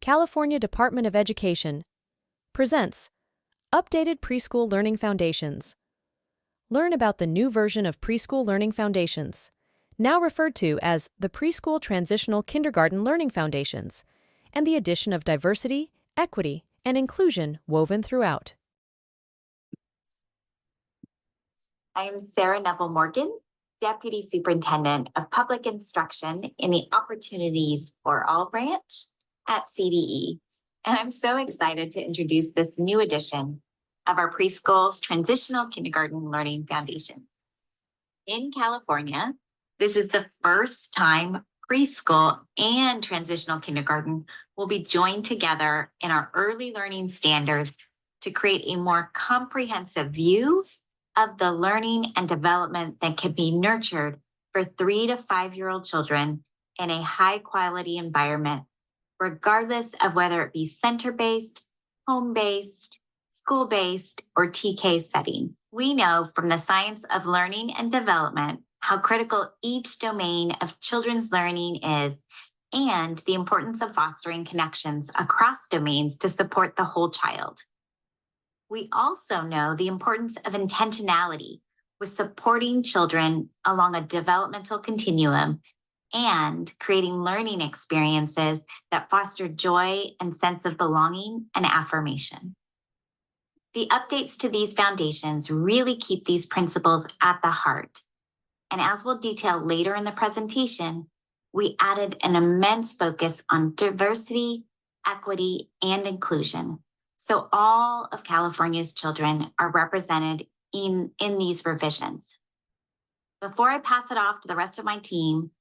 California Department of Education presents Updated Preschool Learning Foundations. Learn about the new version of Preschool Learning Foundations, now referred to as the Preschool Transitional Kindergarten Learning Foundations, and the addition of diversity, equity, and inclusion woven throughout. I am Sarah Neville Morgan, Deputy Superintendent of Public Instruction in the Opportunities for All branch at CDE. And I'm so excited to introduce this new edition of our Preschool Transitional Kindergarten Learning Foundation. In California, this is the first time preschool and transitional kindergarten will be joined together in our early learning standards to create a more comprehensive view of the learning and development that can be nurtured for 3 to 5-year-old children in a high quality environment, regardless of whether it be center-based, home-based, school-based, or TK setting. We know from the science of learning and development how critical each domain of children's learning is and the importance of fostering connections across domains to support the whole child. We also know the importance of intentionality with supporting children along a developmental continuum and creating learning experiences that foster joy and sense of belonging and affirmation. The updates to these foundations really keep these principles at the heart. And as we'll detail later in the presentation, we added an immense focus on diversity, equity, and inclusion. So all of California's children are represented in these revisions. Before I pass it off to the rest of my team,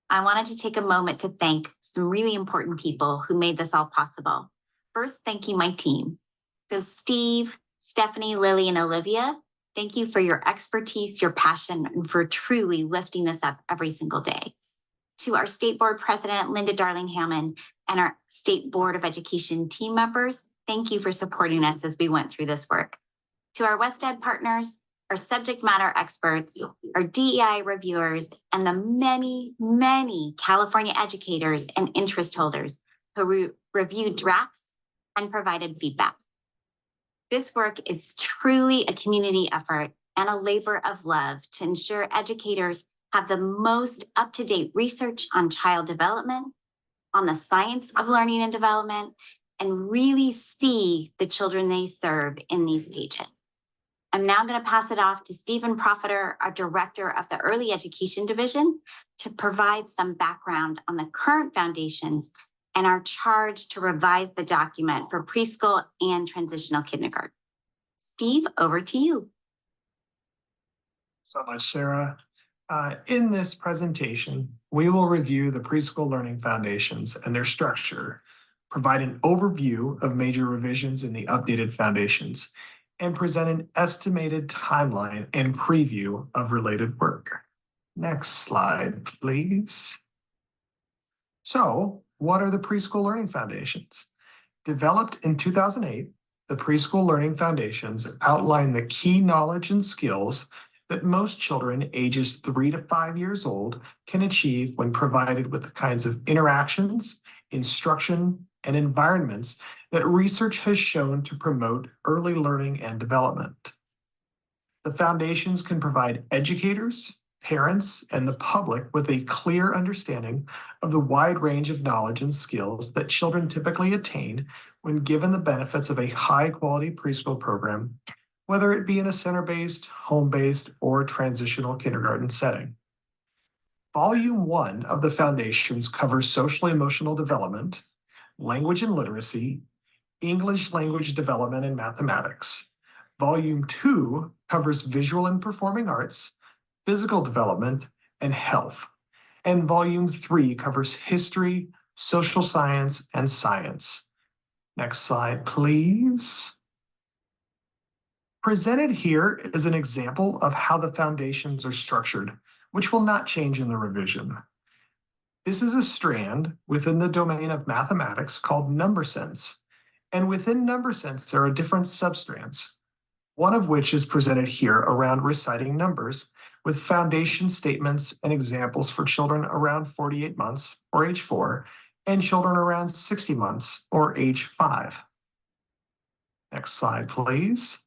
I wanted to take a moment to thank some really important people who made this all possible. First, thank you, my team. So Steve, Stephanie, Lily, and Olivia, thank you for your expertise, your passion, and for truly lifting this up every single day. To our State Board President, Linda Darling-Hammond, and our State Board of Education team members, thank you for supporting us as we went through this work. To our WestEd partners, our subject matter experts, our DEI reviewers, and the many, many California educators and interest holders who reviewed drafts and provided feedback. This work is truly a community effort and a labor of love to ensure educators have the most up-to-date research on child development, on the science of learning and development, and really see the children they serve in these pages. I'm now going to pass it off to Stephen Profiter, our Director of the Early Education Division, to provide some background on the current foundations and our charge to revise the document for preschool and transitional kindergarten. Steve, over to you. So much, Sarah. In this presentation, we will review the preschool learning foundations and their structure, provide an overview of major revisions in the updated foundations, and present an estimated timeline and preview of related work. Next slide, please. So, what are the preschool learning foundations? Developed in 2008, the preschool learning foundations outline the key knowledge and skills that most children ages 3 to 5 years old can achieve when provided with the kinds of interactions, instruction, and environments that research has shown to promote early learning and development. The foundations can provide educators, parents, and the public with a clear understanding of the wide range of knowledge and skills that children typically attain when given the benefits of a high-quality preschool program, whether it be in a center-based, home-based, or transitional kindergarten setting. Volume 1 of the foundations covers social-emotional development, language and literacy, English language development and mathematics. Volume 2 covers visual and performing arts, physical development, and health. And Volume 3 covers history, social science, and science. Next slide, please. Presented here is an example of how the foundations are structured, which will not change in the revision. This is a strand within the domain of mathematics called number sense, and within number sense there are different substrands, one of which is presented here around reciting numbers with foundation statements and examples for children around 48 months or age 4, and children around 60 months or age 5. Next slide, please.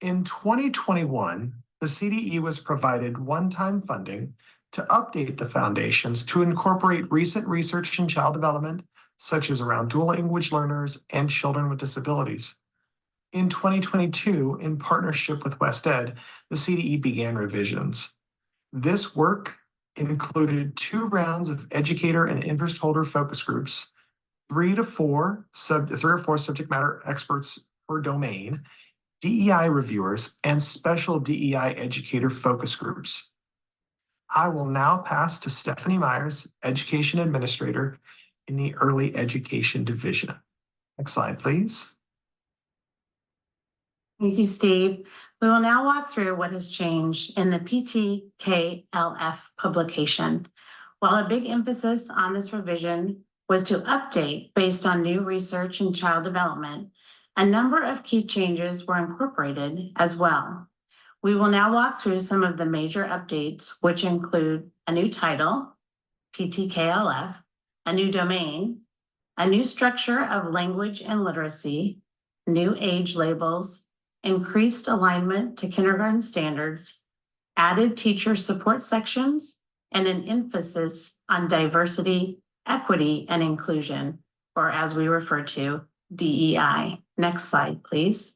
In 2021, the CDE was provided one-time funding to update the foundations to incorporate recent research in child development, such as around dual language learners and children with disabilities. In 2022, in partnership with WestEd, the CDE began revisions. This work included 2 rounds of educator and interest holder focus groups, 3 or 4 subject matter experts per domain, DEI reviewers, and special DEI educator focus groups. I will now pass to Stephanie Myers, Education Administrator in the Early Education Division. Next slide, please. Thank you, Steve. We will now walk through what has changed in the PTKLF publication. While a big emphasis on this revision was to update based on new research in child development, a number of key changes were incorporated as well. We will now walk through some of the major updates, which include a new title, PTKLF, a new domain, a new structure of language and literacy, new age labels, increased alignment to kindergarten standards, added teacher support sections, and an emphasis on diversity, equity, and inclusion, or as we refer to, DEI. Next slide, please.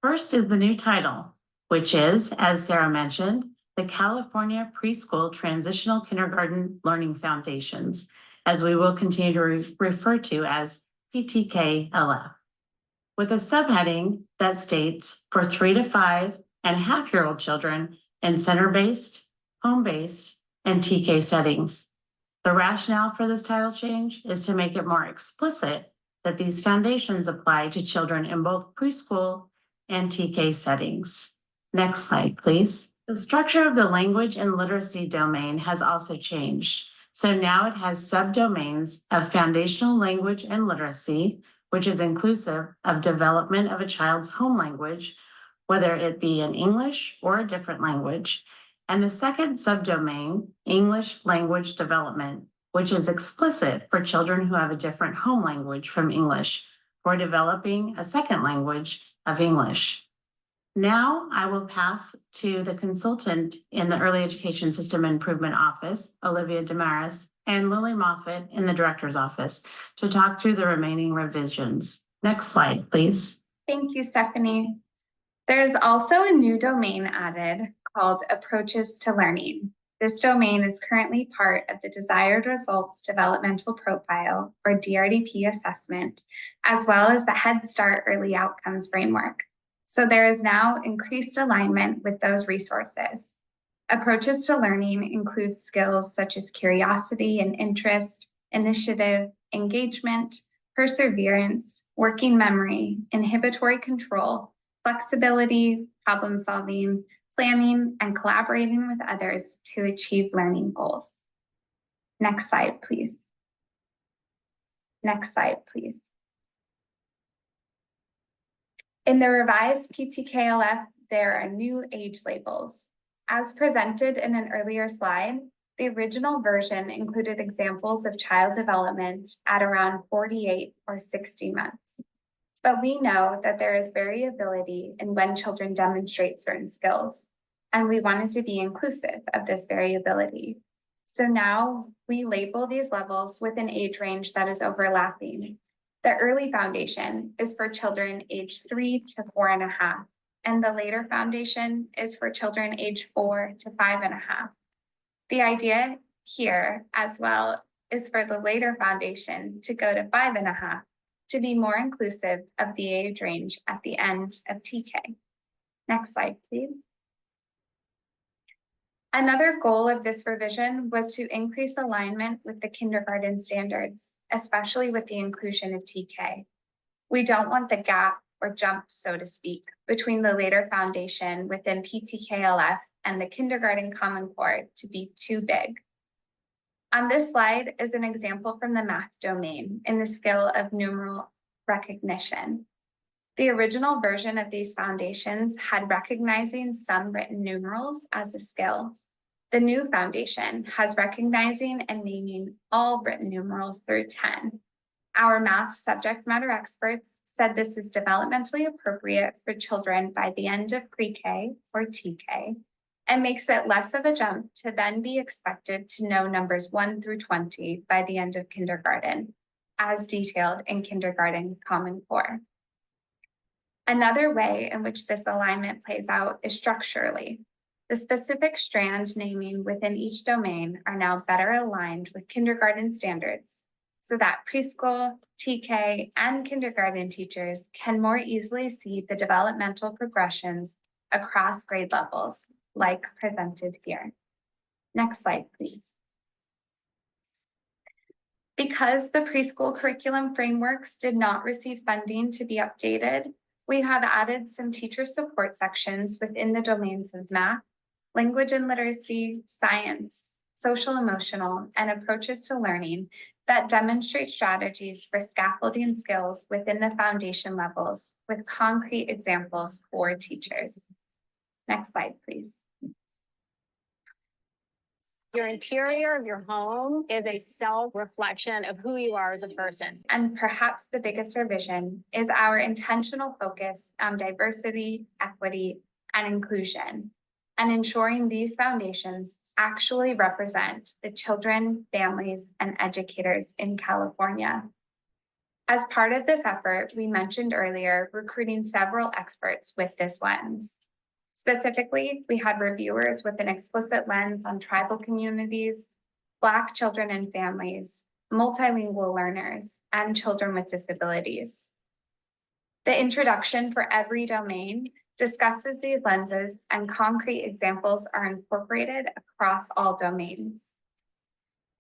First is the new title, which is, as Sarah mentioned, the California Preschool Transitional Kindergarten Learning Foundations, as we will continue to refer to as PTKLF, with a subheading that states for 3 to 5.5-year-old children in center-based, home-based, and TK settings. The rationale for this title change is to make it more explicit that these foundations apply to children in both preschool and TK settings. Next slide, please. The structure of the language and literacy domain has also changed. So now it has subdomains of foundational language and literacy, which is inclusive of development of a child's home language, whether it be in English or a different language. And the second subdomain, English language development, which is explicit for children who have a different home language from English or developing a second language of English. Now I will pass to the consultant in the Early Education System Improvement Office, Olivia Damaris, and Lily Moffitt in the Director's Office to talk through the remaining revisions. Next slide, please. Thank you, Stephanie. There's also a new domain added called Approaches to Learning. This domain is currently part of the Desired Results Developmental Profile, or DRDP assessment, as well as the Head Start Early Outcomes Framework. So there is now increased alignment with those resources. Approaches to learning include skills such as curiosity and interest, initiative, engagement, perseverance, working memory, inhibitory control, flexibility, problem solving, planning, and collaborating with others to achieve learning goals. Next slide, please. Next slide, please. In the revised PTKLF, there are new age labels. As presented in an earlier slide, the original version included examples of child development at around 48 or 60 months. But we know that there is variability in when children demonstrate certain skills, and we wanted to be inclusive of this variability. So now we label these levels with an age range that is overlapping. The early foundation is for children aged 3 to 4.5, and the later foundation is for children aged 4 to 5.5. The idea here as well is for the later foundation to go to 5.5 to be more inclusive of the age range at the end of TK. Next slide, please. Another goal of this revision was to increase alignment with the kindergarten standards, especially with the inclusion of TK. We don't want the gap or jump, so to speak, between the later foundation within PTKLF and the kindergarten Common Core to be too big. On this slide is an example from the math domain in the skill of numeral recognition. The original version of these foundations had recognizing some written numerals as a skill. The new foundation has recognizing and naming all written numerals through 10. Our math subject matter experts said this is developmentally appropriate for children by the end of pre-K or TK, and makes it less of a jump to then be expected to know numbers 1 through 20 by the end of kindergarten, as detailed in Kindergarten Common Core. Another way in which this alignment plays out is structurally. The specific strand naming within each domain are now better aligned with kindergarten standards, so that preschool, TK, and kindergarten teachers can more easily see the developmental progressions across grade levels, like presented here. Next slide, please. Because the preschool curriculum frameworks did not receive funding to be updated, we have added some teacher support sections within the domains of math, language and literacy, science, social emotional, and approaches to learning that demonstrate strategies for scaffolding skills within the foundation levels with concrete examples for teachers. Next slide, please. Your interior of your home is a self-reflection of who you are as a person. And perhaps the biggest revision is our intentional focus on diversity, equity, and inclusion, and ensuring these foundations actually represent the children, families, and educators in California. As part of this effort, we mentioned earlier recruiting several experts with this lens. Specifically, we had reviewers with an explicit lens on tribal communities, Black children and families, multilingual learners, and children with disabilities. The introduction for every domain discusses these lenses, and concrete examples are incorporated across all domains.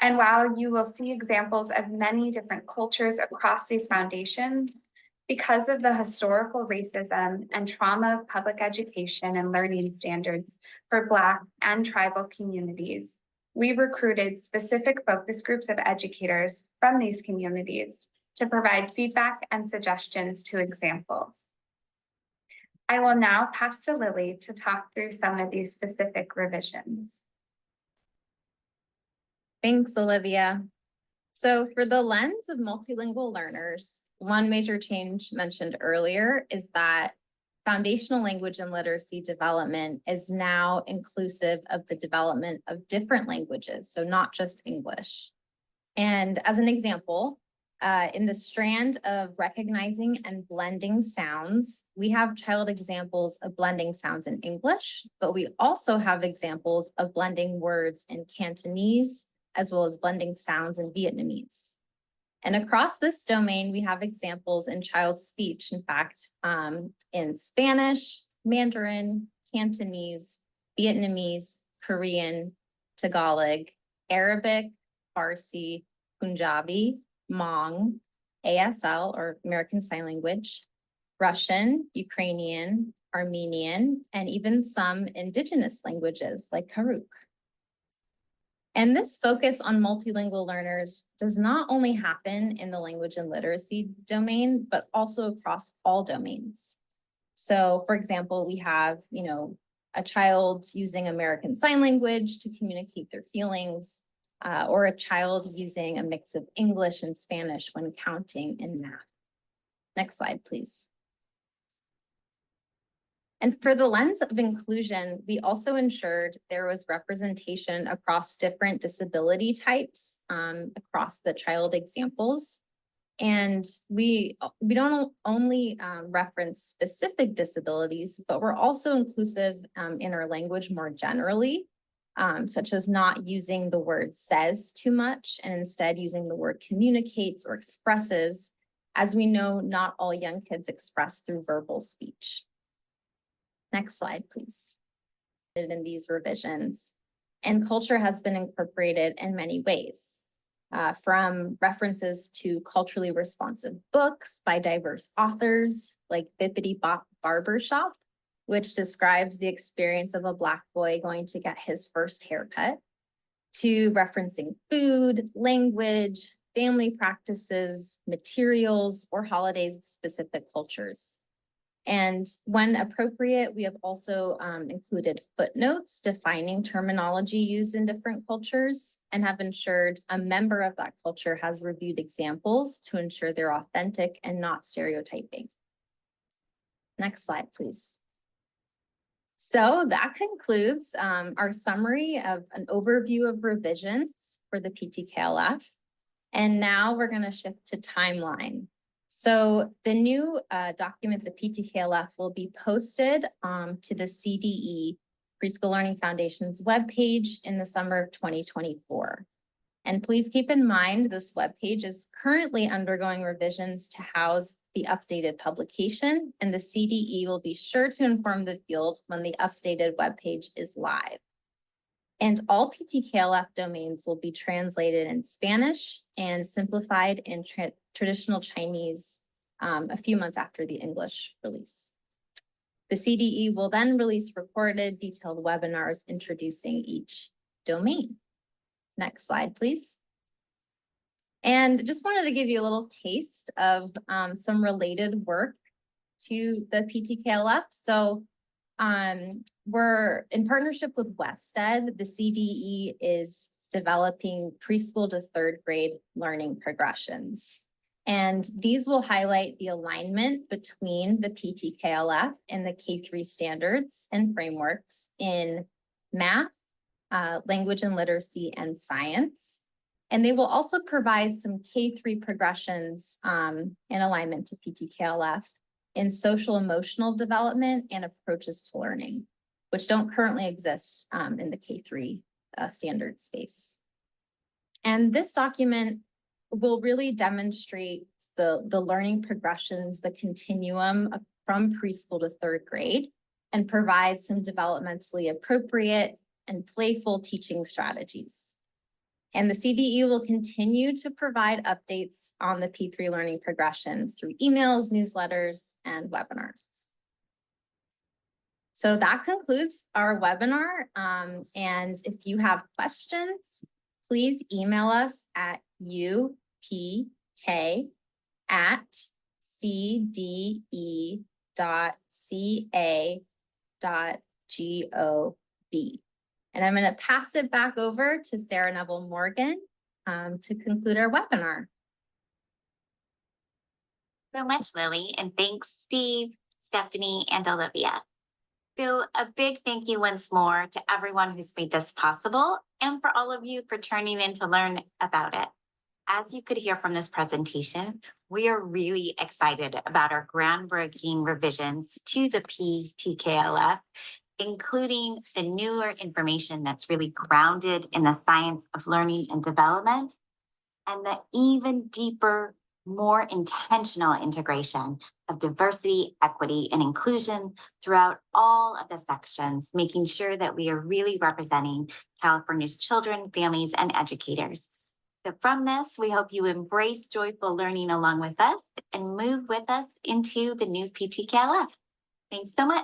And while you will see examples of many different cultures across these foundations, because of the historical racism and trauma of public education and learning standards for Black and tribal communities, we recruited specific focus groups of educators from these communities to provide feedback and suggestions to examples. I will now pass to Lily to talk through some of these specific revisions. Thanks, Olivia. So for the lens of multilingual learners, one major change mentioned earlier is that foundational language and literacy development is now inclusive of the development of different languages, so not just English. And as an example, in the strand of recognizing and blending sounds, we have child examples of blending sounds in English, but we also have examples of blending words in Cantonese, as well as blending sounds in Vietnamese. And across this domain, we have examples in child speech, in fact, in Spanish, Mandarin, Cantonese, Vietnamese, Korean, Tagalog, Arabic, Farsi, Punjabi, Hmong, ASL or American Sign Language, Russian, Ukrainian, Armenian, and even some indigenous languages like Karuk. And this focus on multilingual learners does not only happen in the language and literacy domain, but also across all domains. So for example, we have, a child using American Sign Language to communicate their feelings, or a child using a mix of English and Spanish when counting in math. Next slide, please. And for the lens of inclusion, we also ensured there was representation across different disability types across the child examples. And we don't only reference specific disabilities, but we're also inclusive in our language more generally, such as not using the word says too much and instead using the word communicates or expresses, as we know not all young kids express through verbal speech. Next slide, please. In these revisions, and culture has been incorporated in many ways, from references to culturally responsive books by diverse authors like Bippity Bop Barbershop, which describes the experience of a Black boy going to get his first haircut, to referencing food, language, family practices, materials, or holidays of specific cultures. And when appropriate, we have also included footnotes defining terminology used in different cultures and have ensured a member of that culture has reviewed examples to ensure they're authentic and not stereotyping. Next slide, please. So that concludes our summary of an overview of revisions for the PTKLF. And now we're going to shift to timeline. So the new document, the PTKLF, will be posted to the CDE Preschool Learning Foundation's webpage in the summer of 2024. And please keep in mind, this webpage is currently undergoing revisions to house the updated publication, and the CDE will be sure to inform the field when the updated webpage is live. And all PTKLF domains will be translated in Spanish and simplified in traditional Chinese a few months after the English release. The CDE will then release recorded, detailed webinars introducing each domain. Next slide, please. And just wanted to give you a little taste of some related work to the PTKLF. So we're in partnership with WestEd. The CDE is developing preschool to third grade learning progressions. And these will highlight the alignment between the PTKLF and the K-3 standards and frameworks in math, language and literacy, and science. And they will also provide some K-3 progressions in alignment to PTKLF in social emotional development and approaches to learning, which don't currently exist in the K-3 standard space. And this document will really demonstrate the learning progressions, the continuum from preschool to third grade, and provide some developmentally appropriate and playful teaching strategies. And the CDE will continue to provide updates on the P3 learning progressions through emails, newsletters, and webinars. So that concludes our webinar. And if you have questions, please email us at upk@cde.ca.gov. And I'm going to pass it back over to Sarah Neville Morgan to conclude our webinar. So much, Lily, and thanks, Steve, Stephanie, and Olivia. So a big thank you once more to everyone who's made this possible and for all of you for turning in to learn about it. As you could hear from this presentation, we are really excited about our groundbreaking revisions to the PTKLF, including the newer information that's really grounded in the science of learning and development, and the even deeper, more intentional integration of diversity, equity, and inclusion throughout all of the sections, making sure that we are really representing California's children, families, and educators. So from this, we hope you embrace joyful learning along with us and move with us into the new PTKLF. Thanks so much.